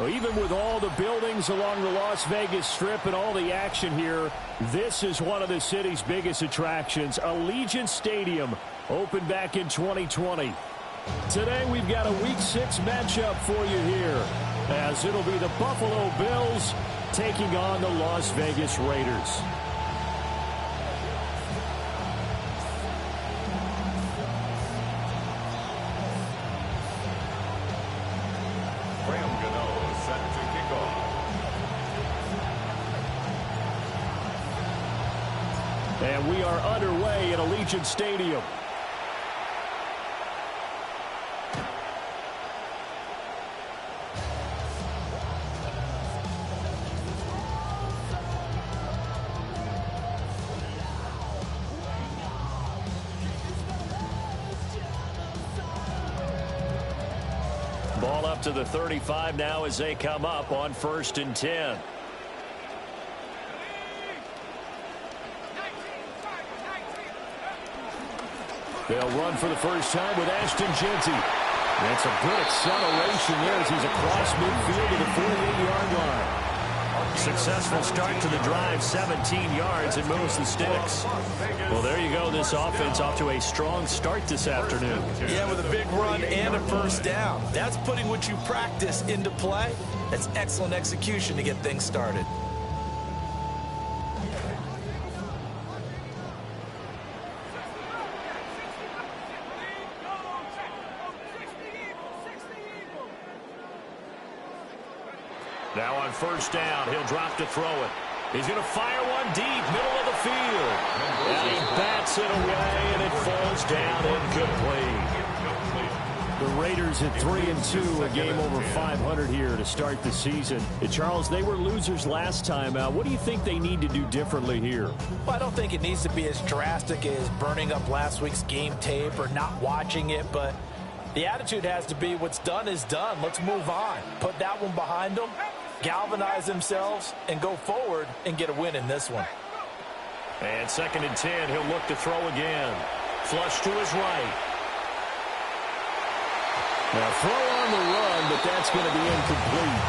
Well, even with all the buildings along the Las Vegas Strip and all the action here, this is one of the city's biggest attractions. Allegiant Stadium opened back in 2020. Today we've got a Week 6 matchup for you here, as it'll be the Buffalo Bills taking on the Las Vegas Raiders. And we are underway at Allegiant Stadium. Ball up to the 35 now as they come up on 1st and 10. They'll run for the first time with Ashton Jeanty. That's a good acceleration there as he's across midfield to the 48-yard line. Successful start to the drive, 17 yards, and moves the sticks. Well, there you go. This offense off to a strong start this afternoon. Yeah, with a big run and a first down. That's putting what you practice into play. That's excellent execution to get things started. Now on first down, he'll drop to throw it. He's going to fire one deep, middle of the field. And he bats it away, and it falls down incomplete. The Raiders at 3-2, a game over 500 here to start the season. Charles, they were losers last time out. What do you think they need to do differently here? Well, I don't think it needs to be as drastic as burning up last week's game tape or not watching it, but the attitude has to be what's done is done. Let's move on. Put that one behind them, galvanize themselves, and go forward and get a win in this one. And 2nd and 10, he'll look to throw again. Flush to his right. Now throw on the run, but that's going to be incomplete.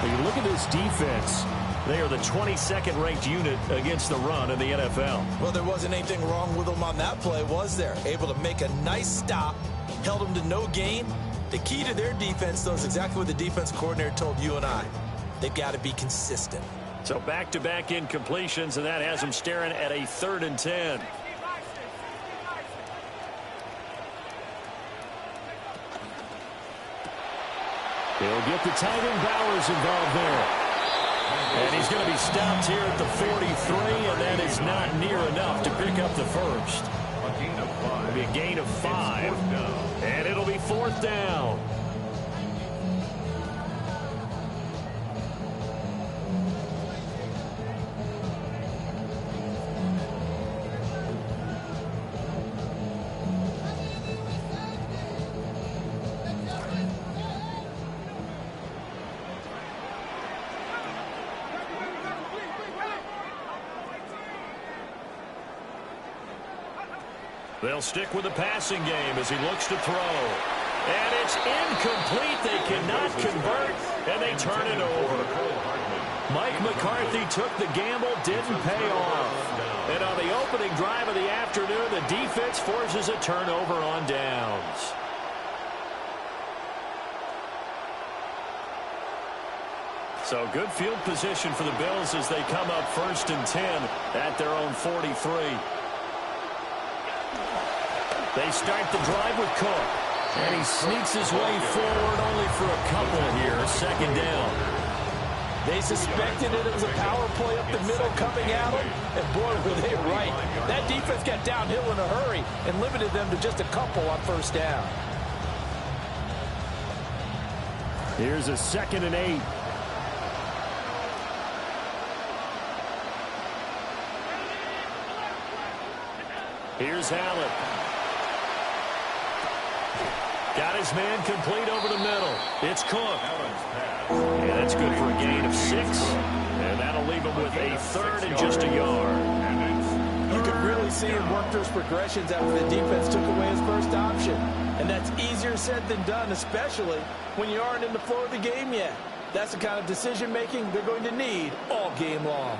When you look at this defense, they are the 22nd ranked unit against the run in the NFL. Well, there wasn't anything wrong with them on that play, was there? Able to make a nice stop, held them to no gain. The key to their defense, though, is exactly what the defense coordinator told you and I. They've got to be consistent. So back-to-back incompletions, and that has them staring at a 3rd and 10. He'll get the tight end Bowers involved there. And he's going to be stopped here at the 43, and that is not near enough to pick up the first. It'll be a gain of 5. And it'll be 4th down. They'll stick with the passing game as he looks to throw. And it's incomplete. They cannot convert, and they turn it over. Mike McCarthy took the gamble, didn't pay off. And on the opening drive of the afternoon, the defense forces a turnover on downs. So good field position for the Bills as they come up 1st and 10 at their own 43. They start the drive with Cook. And he sneaks his way forward only for a couple here. 2nd down. They suspected it was a power play up the middle coming at them. And boy, were they right. That defense got downhill in a hurry and limited them to just a couple on 1st down. Here's a 2nd and 8. Here's Allen. Got his man complete over the middle. It's Cook. And that's good for a gain of 6. And that'll leave him with a 3rd and just a yard. You could really see him work those progressions after the defense took away his first option. And that's easier said than done, especially when you aren't in the flow of the game yet. That's the kind of decision-making they're going to need all game long.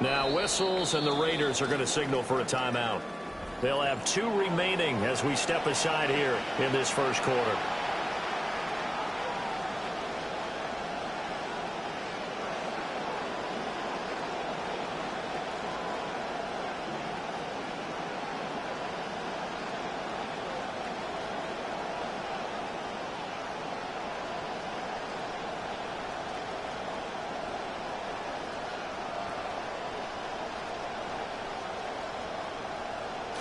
Now whistles, and the Raiders are going to signal for a timeout. They'll have 2 remaining as we step aside here in this first quarter.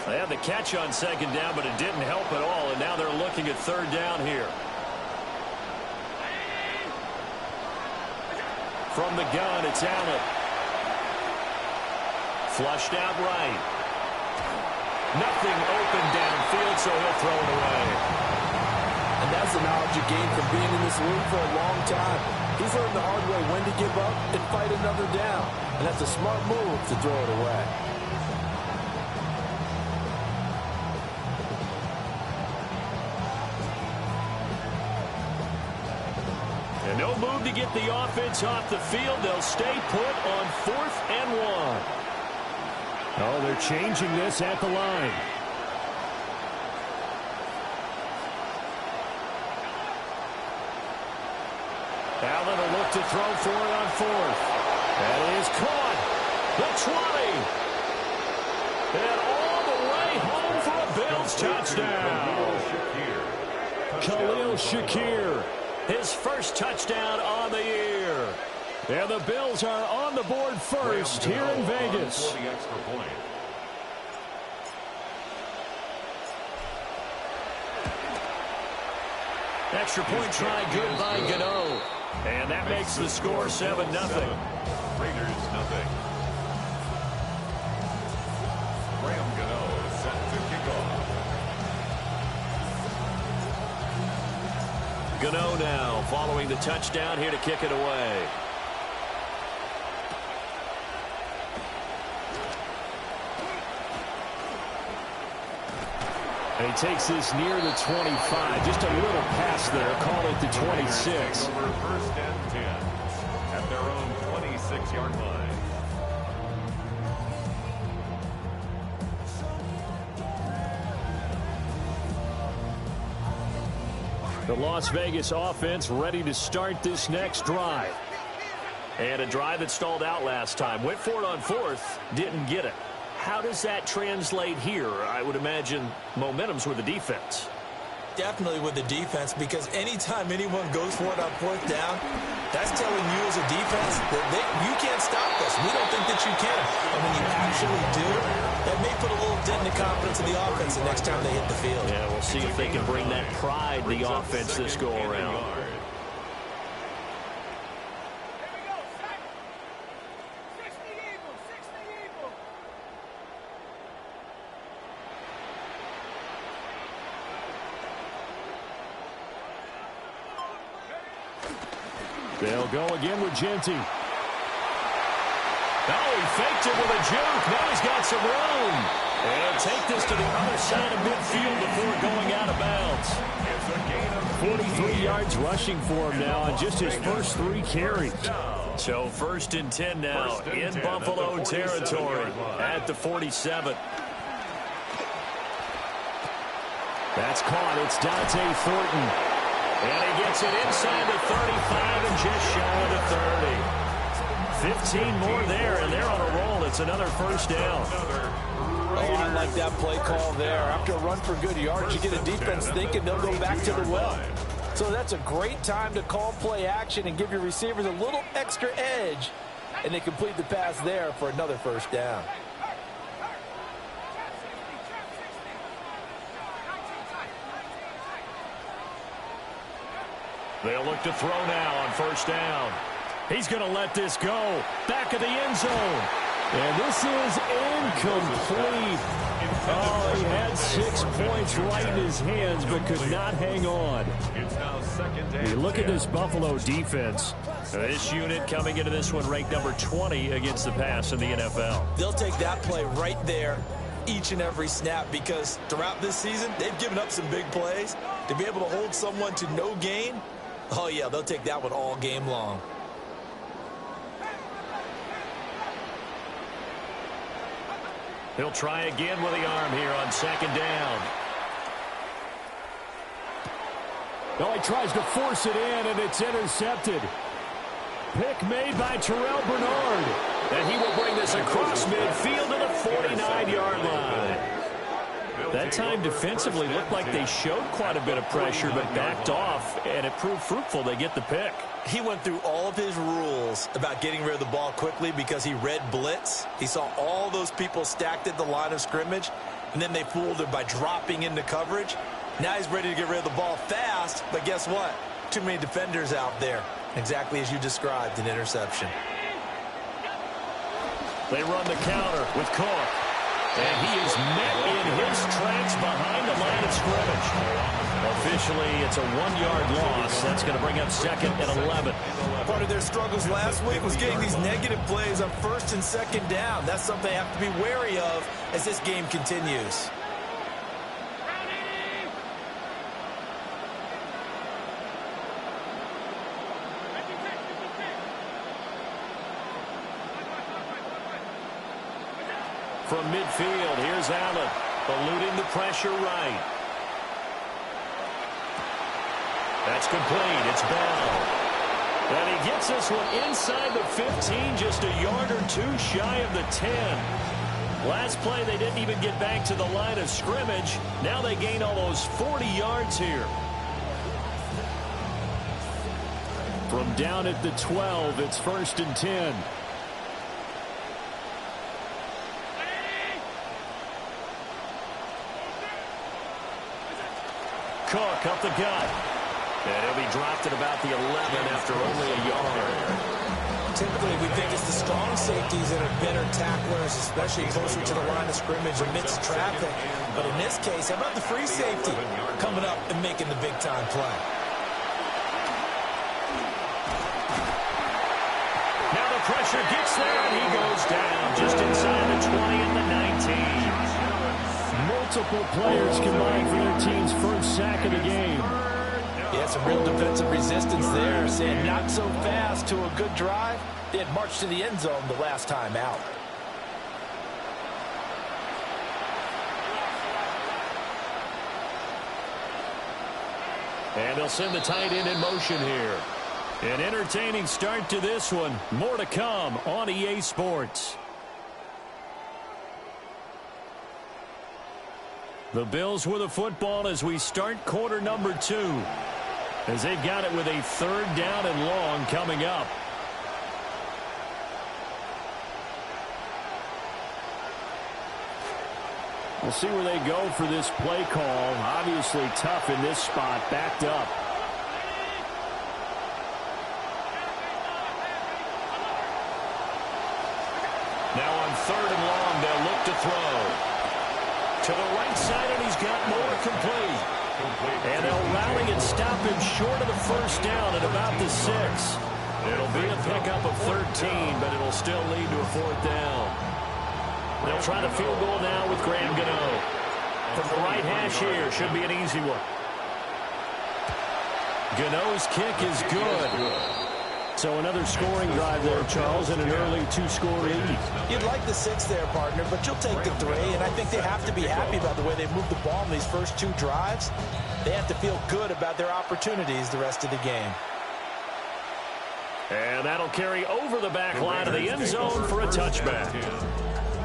They had the catch on second down, but it didn't help at all, and now they're looking at third down here. From the gun, it's Allen. Flushed out right. Nothing open downfield, so he'll throw it away. And that's the knowledge you gain from being in this league for a long time. He's learned the hard way when to give up and fight another down. And that's a smart move to throw it away. And no move to get the offense off the field. They'll stay put on 4th and 1. Oh, they're changing this at the line. Allen will look to throw for it on 4th. That is caught. The 20. And all the way home for a Bills touchdown. Khalil Shakir. His first touchdown on the year. And the Bills are on the board first here in Vegas. Extra point try good by Gano. And that makes the score 7-0. Raiders 0. Graham Gano set to kick off. Gano now following the touchdown here to kick it away. And he takes this near the 25. Just a little pass there. Call it the 26. Over 1st and 10 at their own 26-yard line. The Las Vegas offense ready to start this next drive. And a drive that stalled out last time. Went for it on 4th. Didn't get it. How does that translate here? I would imagine momentum's with the defense. Definitely with the defense, because anytime anyone goes for it on 4th down, that's telling you as a defense that you can't stop us. We don't think that you can. And when you actually do, that may put a little dent in the confidence of the offense the next time they hit the field. Yeah, we'll see if they can bring that pride to the offense this go-around. They'll go again with Genty. Oh, he faked it with a juke. Now he's got some room. And he'll take this to the other side of midfield before going out of bounds. 43 yards rushing for him now on just his first 3 carries. So 1st and 10 now in Buffalo territory at the 47. That's caught. It's Dante Thornton. And he gets it inside the 35 and just shy of the 30. 15 more there, and they're on a roll. It's another first down. Oh, I like that play call there. After a run for good yards, you get a defense thinking they'll go back to the well. So that's a great time to call play action and give your receivers a little extra edge. And they complete the pass there for another first down. They'll look to throw now on first down. He's going to let this go. Back of the end zone. And this is incomplete. Oh, he had 6 points right in his hands, but could not hang on. It's now 2nd and You look at this Buffalo defense. This unit coming into this one ranked number 20 against the pass in the NFL. They'll take that play right there, each and every snap because throughout this season, they've given up some big plays. To be able to hold someone to no gain, oh, yeah, they'll take that one all game long. He'll try again with the arm here on second down. Well, he tries to force it in, and it's intercepted. Pick made by Terrell Bernard. And he will bring this across midfield to the 49-yard line. That time defensively looked like they showed quite a bit of pressure but backed off, and it proved fruitful. They get the pick. He went through all of his rules about getting rid of the ball quickly because he read blitz. He saw all those people stacked at the line of scrimmage, and then they fooled him by dropping into coverage. Now he's ready to get rid of the ball fast, but guess what? Too many defenders out there. Exactly as you described, an interception. They run the counter with Cook. And he is met in his tracks behind the line of scrimmage. Officially, it's a 1-yard loss. That's going to bring up second and 11. Part of their struggles last week was getting these negative plays on first and second down. That's something they have to be wary of as this game continues. From midfield, here's Allen, eluding the pressure right. That's complete. It's Bell. And he gets this one inside the 15, just a yard or two shy of the 10. Last play, they didn't even get back to the line of scrimmage. Now they gain almost 40 yards here. From down at the 12, it's 1st and 10. Cook up the gut. And he'll be dropped at about the 11 after only a yard. Typically, we think it's the strong safeties that are better tacklers, especially closer to the line of scrimmage amidst traffic. But in this case, how about the free safety coming up and making the big-time play? Now the pressure gets there, and he goes down just inside the 20 and the 19. Multiple players combined for their team's first sack of the game. Yeah, some real defensive resistance there, saying not so fast to a good drive. They had marched to the end zone the last time out. And they'll send the tight end in motion here. An entertaining start to this one. More to come on EA Sports. The Bills with the football as we start quarter number 2. As they've got it with a 3rd down and long coming up. We'll see where they go for this play call. Obviously tough in this spot, backed up. Now on 3rd and long, they'll look to throw. To the right side, and he's got more complete. And they'll rally and stop him short of the 1st down at about the 6. It'll be a pickup of 13, but it'll still lead to a 4th down. They'll try the field goal now with Graham Gano. From the right hash here, should be an easy one. Gano's kick is good. So another scoring drive there, Charles, and an early 2-score lead. You'd like the 6 there, partner, but you'll take the 3, and I think they have to be happy about the way they moved the ball in these first 2 drives. They have to feel good about their opportunities the rest of the game. And that'll carry over the back line of the end zone for a touchback.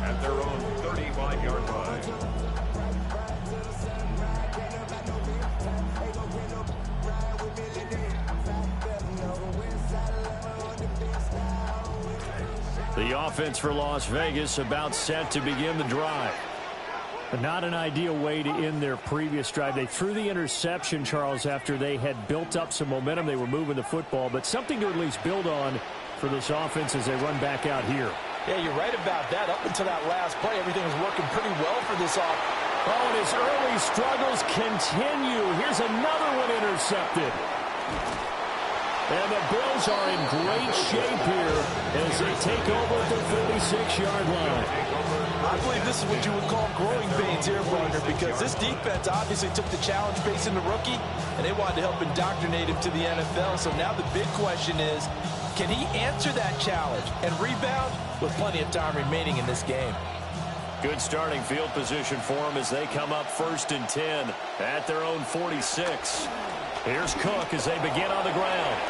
At their own 35-yard line. The offense for Las Vegas about set to begin the drive. But not an ideal way to end their previous drive. They threw the interception, Charles, after they had built up some momentum. They were moving the football, but something to at least build on for this offense as they run back out here. Yeah, you're right about that. Up until that last play, everything was working pretty well for this offense. Oh, and his early struggles continue. Here's another one intercepted. And the Bills are in great shape here as as they take over at the 46-yard line. I believe this is what you would call growing pains here, partner, because this defense obviously took the challenge facing the rookie, and they wanted to help indoctrinate him to the NFL. So now the big question is, can he answer that challenge and rebound with plenty of time remaining in this game? Good starting field position for them as they come up 1st and 10 at their own 46. Here's Cook as they begin on the ground.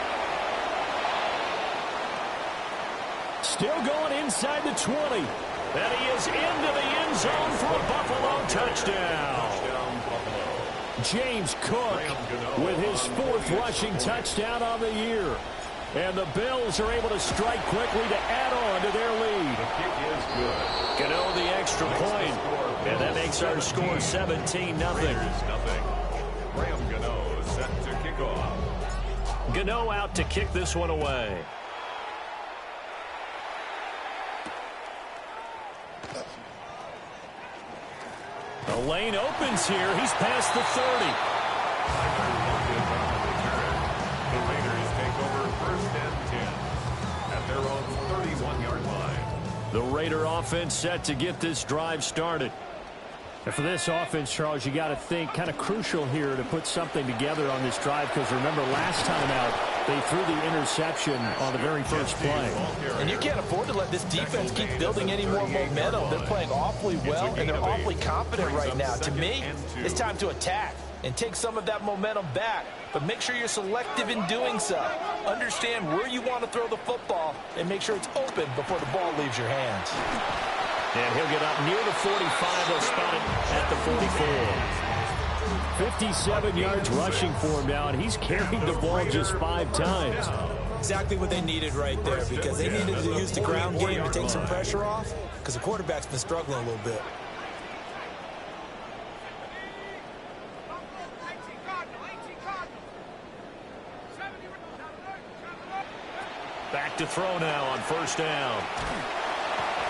Still going inside the 20. And he is into the end zone for a Buffalo touchdown. James Cook with his 4th rushing touchdown on the year. And the Bills are able to strike quickly to add on to their lead. The kick is good. Gano the extra point. And that makes our score 17-0. Graham Gano set to kick off. Gano out to kick this one away. The lane opens here. He's past the 30. The Raiders take over 1st and 10 at their own 31-yard line. The Raider offense set to get this drive started. And for this offense, Charles, you got to think kind of crucial here to put something together on this drive, because remember last time out they threw the interception on the very first play. And you can't afford to let this defense keep building any more momentum. They're playing awfully well, and they're awfully confident right now. To me, it's time to attack and take some of that momentum back. But make sure you're selective in doing so. Understand where you want to throw the football and make sure it's open before the ball leaves your hands. And he'll get up near the 45. They'll spot it at the 44. 57 yards rushing for him now, and he's carried the ball just 5 times. Exactly what they needed right there, because they needed to use the ground game to take some pressure off, because the quarterback's been struggling a little bit. Back to throw now on 1st down.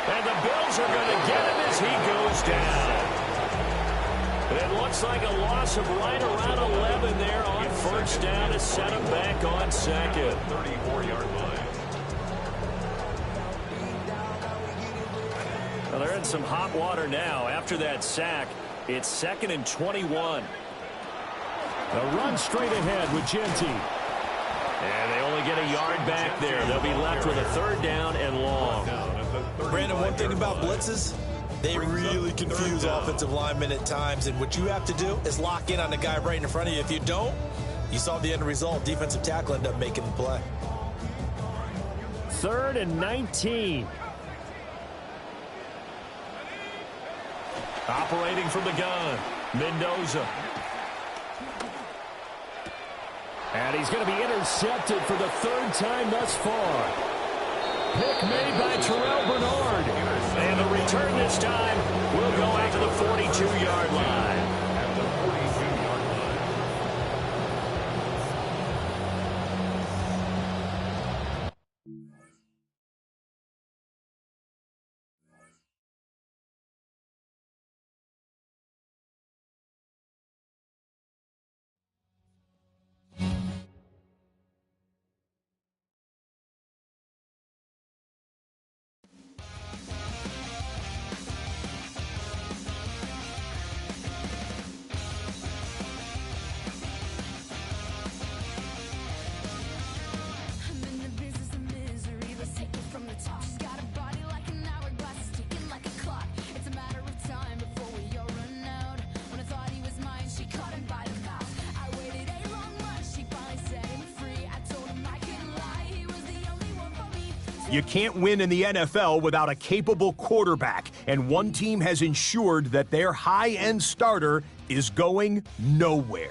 And the Bills are going to get him as he goes down. It looks like a loss of right around 11 there on 1st down to set him back on 2nd. 34-yard line. Well, they're in some hot water now. After that sack, it's 2nd and 21. A run straight ahead with Genty. And they only get a yard back there. They'll be left with a 3rd down and long. Brandon, one thing about blitzes, they really confuse offensive linemen at times, and what you have to do is lock in on the guy right in front of you. If you don't, you saw the end result. Defensive tackle ended up making the play. 3rd and 19. Operating from the gun, Mendoza. And he's going to be intercepted for the 3rd time thus far. Pick made by Terrell Bernard. And the return this time will go out to the 42-yard line. At the 42-yard line. You can't win in the NFL without a capable quarterback, and one team has ensured that their high-end starter is going nowhere.